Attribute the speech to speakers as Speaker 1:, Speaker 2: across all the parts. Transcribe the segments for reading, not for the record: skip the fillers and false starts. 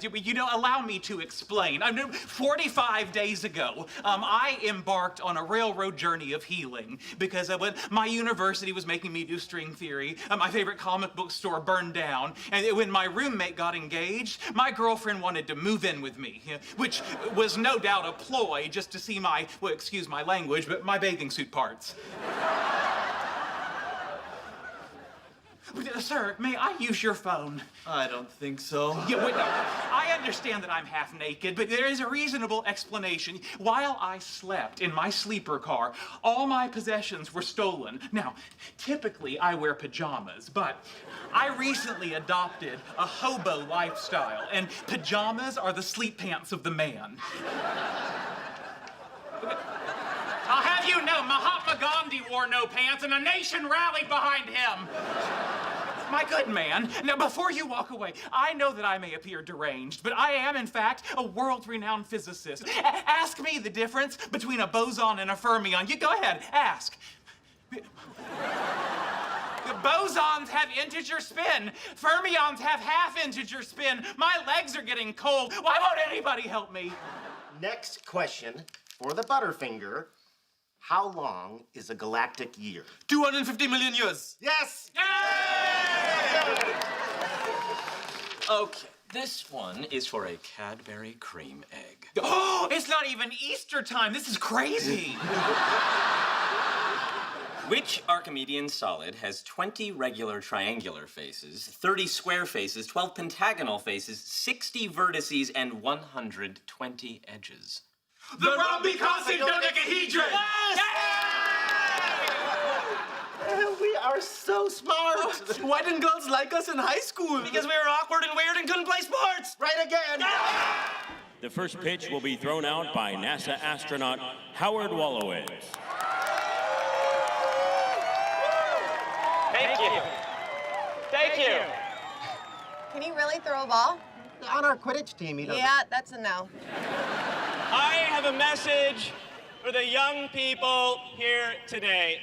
Speaker 1: You know, allow me to explain. 45 days ago, I embarked on a railroad journey of healing because when my university was making me do string theory, my favorite comic book store burned down, and when my roommate got engaged, my girlfriend wanted to move in with me, which was no doubt a ploy just to see my, well, excuse my language, but my bathing suit parts. Sir, may I use your phone?
Speaker 2: I don't think so.
Speaker 1: Yeah, wait, no. I understand that I'm half naked, but there is a reasonable explanation. While I slept in my sleeper car, all my possessions were stolen. Now, typically I wear pajamas, but I recently adopted a hobo lifestyle, and pajamas are the sleep pants of the man. I'll have you know, Mahatma Gandhi wore no pants, and a nation rallied behind him. My good man, now before you walk away, I know that I may appear deranged, but I am, in fact, a world-renowned physicist. Ask me the difference between a boson and a fermion. You go ahead, ask. Bosons have integer spin. Fermions have half-integer spin. My legs are getting cold. Why won't anybody help me?
Speaker 3: Next question for the Butterfinger. How long is a galactic year?
Speaker 2: 250 million years.
Speaker 3: Yes!
Speaker 1: Yay!
Speaker 4: Okay, this one is for a Cadbury cream egg.
Speaker 1: Oh, it's not even Easter time. This is crazy.
Speaker 4: Which Archimedean solid has 20 regular triangular faces, 30 square faces, 12 pentagonal faces, 60 vertices, and 120 edges?
Speaker 1: The rhombiconsic dodecahedron!
Speaker 4: Yes!
Speaker 3: We are so smart.
Speaker 2: Why didn't girls like us in high school?
Speaker 4: Because we were awkward and weird and couldn't play sports!
Speaker 3: Right again.
Speaker 5: The first pitch will be thrown out by NASA astronaut Howard Wolowitz.
Speaker 6: Thank you. Thank you.
Speaker 7: Can he really throw a ball?
Speaker 3: On our Quidditch team, he doesn't.
Speaker 7: Yeah, that's a no.
Speaker 6: I have a message for the young people here today.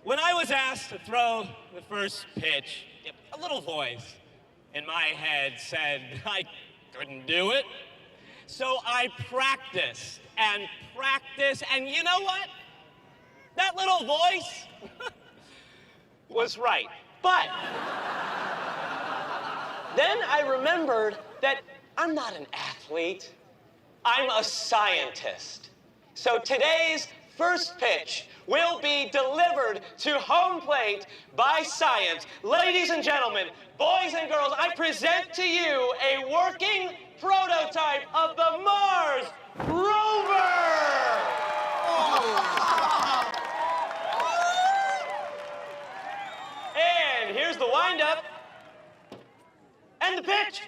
Speaker 6: When I was asked to throw the first pitch, a little voice in my head said I couldn't do it. So I practiced, and you know what? That little voice was right. But then I remembered that I'm not an athlete. I'm a scientist. So today's first pitch will be delivered to home plate by science. Ladies and gentlemen, boys and girls, I present to you a working prototype of the Mars rover! And here's the windup and the pitch.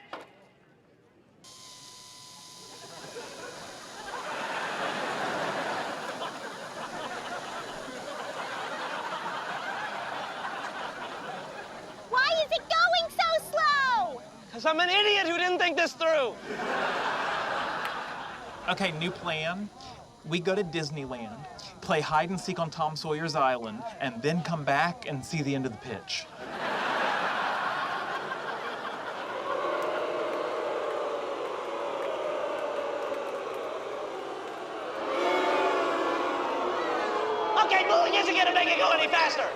Speaker 8: Why is it going so slow?
Speaker 6: Because I'm an idiot who didn't think this through.
Speaker 1: Okay, new plan. We go to Disneyland, play hide and seek on Tom Sawyer's Island, and then come back and see the end of the pitch.
Speaker 6: Okay, moving isn't gonna make it go any faster.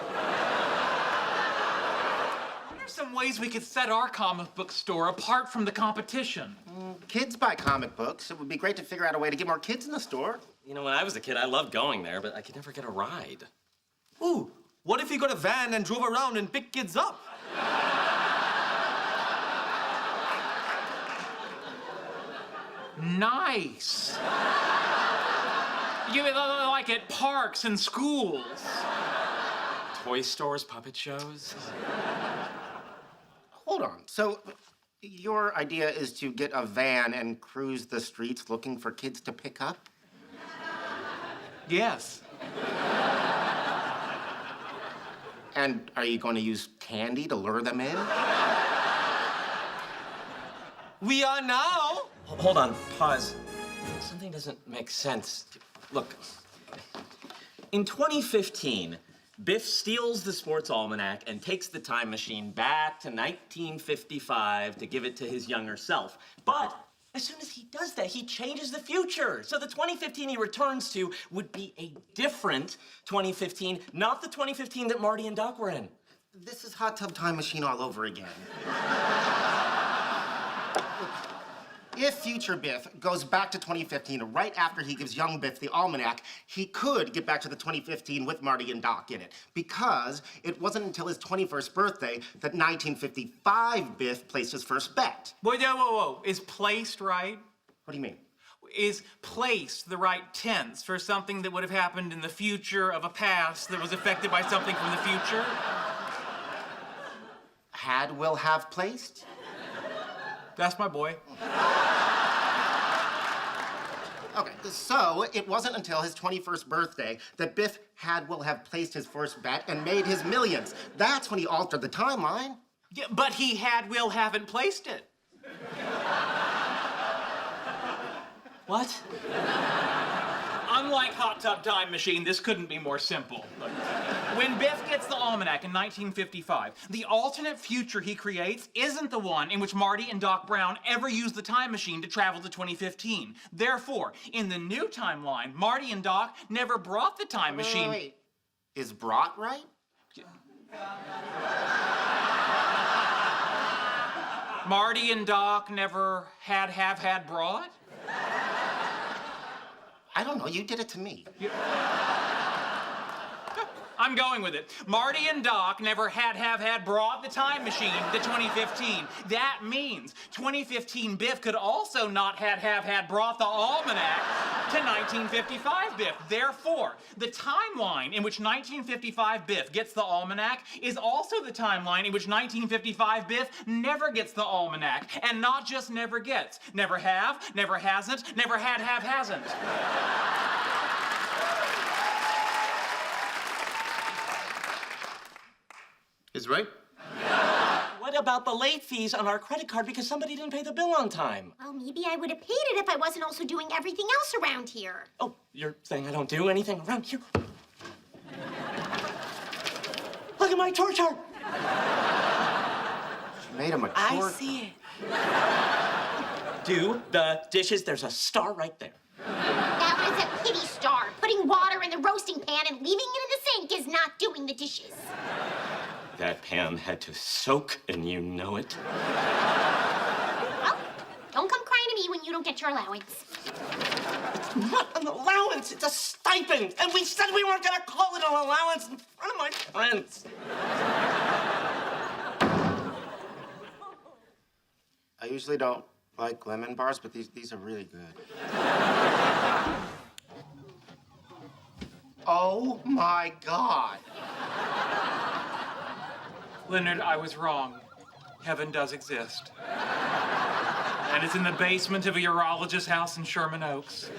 Speaker 1: There's some ways we could set our comic book store apart from the competition.
Speaker 3: Kids buy comic books. It would be great to figure out a way to get more kids in the store.
Speaker 4: You know, when I was a kid, I loved going there, but I could never get a ride.
Speaker 2: Ooh, what if we got a van and drove around and picked kids up?
Speaker 1: Nice. You like at parks and schools.
Speaker 4: Toy stores, puppet shows.
Speaker 3: Hold on. So your idea is to get a van and cruise the streets looking for kids to pick up?
Speaker 1: Yes.
Speaker 3: And are you going to use candy to lure them in?
Speaker 2: We are now.
Speaker 4: Hold on, pause. Something doesn't make sense. Look, in 2015, Biff steals the sports almanac and takes the time machine back to 1955 to give it to his younger self. But as soon as he does that, he changes the future. So the 2015 he returns to would be a different 2015, not the 2015 that Marty and Doc were in.
Speaker 3: This is Hot Tub Time Machine all over again. If future Biff goes back to 2015 right after he gives young Biff the almanac, he could get back to the 2015 with Marty and Doc in it. Because it wasn't until his 21st birthday that 1955 Biff placed his first bet.
Speaker 1: Whoa, whoa, whoa. Is placed right?
Speaker 3: What do you mean?
Speaker 1: Is placed the right tense for something that would have happened in the future of a past that was affected by something from the future?
Speaker 3: Had will have placed?
Speaker 1: That's my boy.
Speaker 3: Okay, so it wasn't until his 21st birthday that Biff will have placed his first bet and made his millions. That's when he altered the timeline.
Speaker 1: Yeah, but he will haven't placed it.
Speaker 4: What?
Speaker 1: Unlike Hot Tub Time Machine, this couldn't be more simple. Look, when Biff gets the almanac in 1955, the alternate future he creates isn't the one in which Marty and Doc Brown ever used the time machine to travel to 2015. Therefore, in the new timeline, Marty and Doc never brought the time machine.
Speaker 3: Wait. Is brought right?
Speaker 1: Marty and Doc never had brought?
Speaker 3: I don't know, you did it to me.
Speaker 1: I'm going with it. Marty and Doc never had brought the time machine to 2015. That means 2015 Biff could also not have brought the almanac to 1955 Biff. Therefore, the timeline in which 1955 Biff gets the almanac is also the timeline in which 1955 Biff never gets the almanac. And not just never gets. Never have, never hasn't, never hasn't.
Speaker 2: Is right?
Speaker 4: What about the late fees on our credit card because somebody didn't pay the bill on time?
Speaker 8: Well, maybe I would have paid it if I wasn't also doing everything else around here.
Speaker 4: Oh, you're saying I don't do anything around here? Look at my tour chart.
Speaker 3: She made him a
Speaker 4: I
Speaker 3: tour.
Speaker 4: see it. Do the dishes. There's a star right there.
Speaker 8: That was a pity star. Putting water in the roasting pan and leaving it in the sink is not doing the dishes.
Speaker 4: That pan had to soak, and you know it.
Speaker 8: Well, don't come crying to me when you don't get your allowance.
Speaker 4: It's not an allowance. It's a stipend. And we said we weren't going to call it an allowance in front of my friends.
Speaker 3: I usually don't like lemon bars, but these are really good. Oh my God.
Speaker 1: Leonard, I was wrong. Heaven does exist. And it's in the basement of a urologist's house in Sherman Oaks.